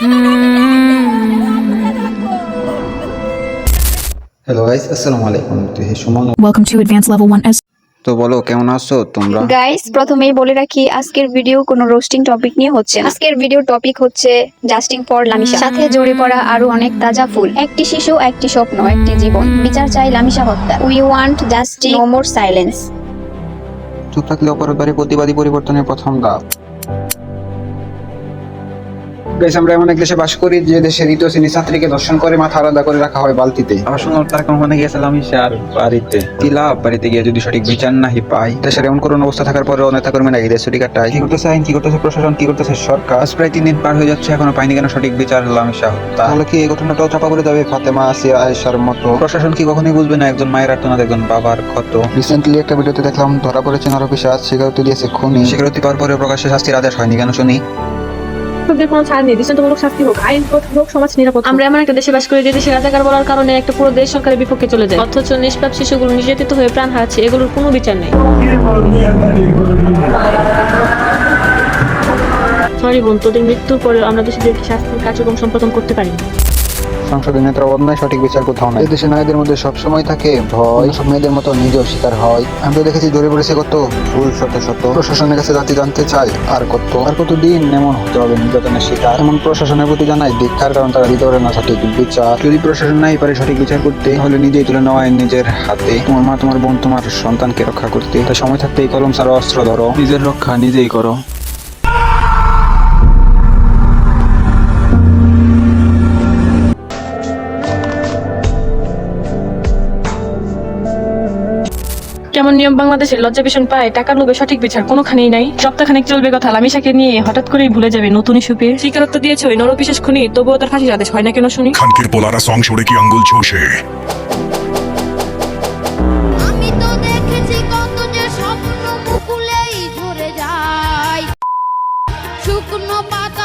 Hello guys, আসসালামু আলাইকুম। Suman, Welcome to Advanced Level 1S. তো বলো কেমন আছো তোমরা? গাইস, প্রথমেই বলে রাখি আজকের ভিডিও কোনো রোস্টিং টপিক নিয়ে হচ্ছে না। আজকের ভিডিও টপিক হচ্ছে জাস্টিং ফর লামিশা, সাথে জড়ে পড়া আরো অনেক তাজা ফুল। একটি শিশু, একটি স্বপ্ন, একটি জীবন। বিচার চাই লামিশা হত্যা। We want justice, no more silence. চুপ থাকলে অপরাধী প্রতিবাদী পরিবর্তনের প্রথম ধাপ। গাইস, আমরা এমন এক দেশে বাস করি যে দেশের দ্বিতীয় শ্রেণীর ছাত্রীকে ধর্ষণ করে মাথা আলাদা করে রাখা হয় বালতিতে। আবার শুনুন, তার কোম্পানি গিয়েছিলাম আর বাড়িতে তিলাপ বাড়িতে গিয়ে যদি সঠিক বিচার নাহি পাই, দেশের এমন করুণ অবস্থা থাকার পরেও নেতা কর্মীরা ঈদের ছুটি কাটায়। কি করতেছে আইন, কি করতেছে প্রশাসন, কি করতেছে সরকার? আজ প্রায় 3 দিন পার হয়ে যাচ্ছে, এখনো পাইনি কেন সঠিক বিচার লামিশা হত্যা? তাহলে কি এই ঘটনাটাও চাপা পড়ে যাবে ফাতেমা, আসিয়া, আয়েশার মতো? প্রশাসন কি কখনোই বুঝবে না একজন মায়ের আর্তনাদ, একজন বাবার ক্ষত? রিসেন্টলি একটা ভিডিওতে দেখলাম ধরা পড়েছে নারপিশাচ, স্বীকারোক্তি দিয়েছে খুনি। স্বীকারোক্তি পাওয়ার পরে প্রকাশ্যে শাস্তির আদেশ হয়নি কেন শুনি? কোনো ছাড় নেই, দৃষ্টান্তমূলক শাস্তি হোক, আইন হোক, সমাজ নিরাপদ। আমরা এমন একটা দেশে বাস করি যে দেশে রাজাকার বলার কারণে একটা পুরো দেশ সরকারের বিপক্ষে চলে যায়, অথচ নিষ্পাপ শিশুগুলো নির্যাতিত হয়ে প্রাণ হারাচ্ছে, এগুলোর কোনো বিচার নেই। সরি বোন, তোদের মৃত্যুর পরে আমরা দেশে শাস্তির কার্যক্রম সম্পাদন করতে পারি। সংসদের নেতারা অন্যায় সঠিক বিচার কোথাও নাই। দেশে নারীদের মধ্যে সবসময় থাকে ভয়, সব মেয়েদের মতো নিজেও শিকার হয়। আমি তো দেখেছি জড়ে পড়েছে কত ভুল শত শত। প্রশাসনের কাছে জাতি জানতে চায় আর কত দিন এমন হতে হবে নির্যাতনের শিকার। এমন প্রশাসনের প্রতি জানাই ধিক্কার, কারণ তারা দিতে পারে না সঠিক বিচার। যদি প্রশাসন নাই পারে সঠিক বিচার করতে, তাহলে নিজেই তুলে নেওয়া আইন নিজের হাতে। তোমার মা, তোমার বোন, তোমার সন্তানকে রক্ষা করতে। তাই সময় থাকতে এই কলম ছাড়া অস্ত্র ধরো, নিজের রক্ষা নিজেই করো। কেমন নিয়ম বাংলাদেশের, লজ্জা ভীষণ পায়, টাকার লোভে সঠিক বিচার কোনোখানেই নাই। সপ্তাহখানেক চলবে কথা, লামিশাকে নিয়ে হঠাৎ করেই ভুলে যাবে নতুন ইস্যু পেয়ে। স্বীকারোক্তি দিয়েছে ওই নরপিশাচ খুনি, তবুও তার ফাঁসির আদেশ হয় না কেন শুনি? খানকির পোলারা সং ছড়ে কি আঙ্গুল চুষে। আমি তো দেখেছি কত যে স্বপ্ন মুকুলেই ঝরে যায়, শুকনো পাতা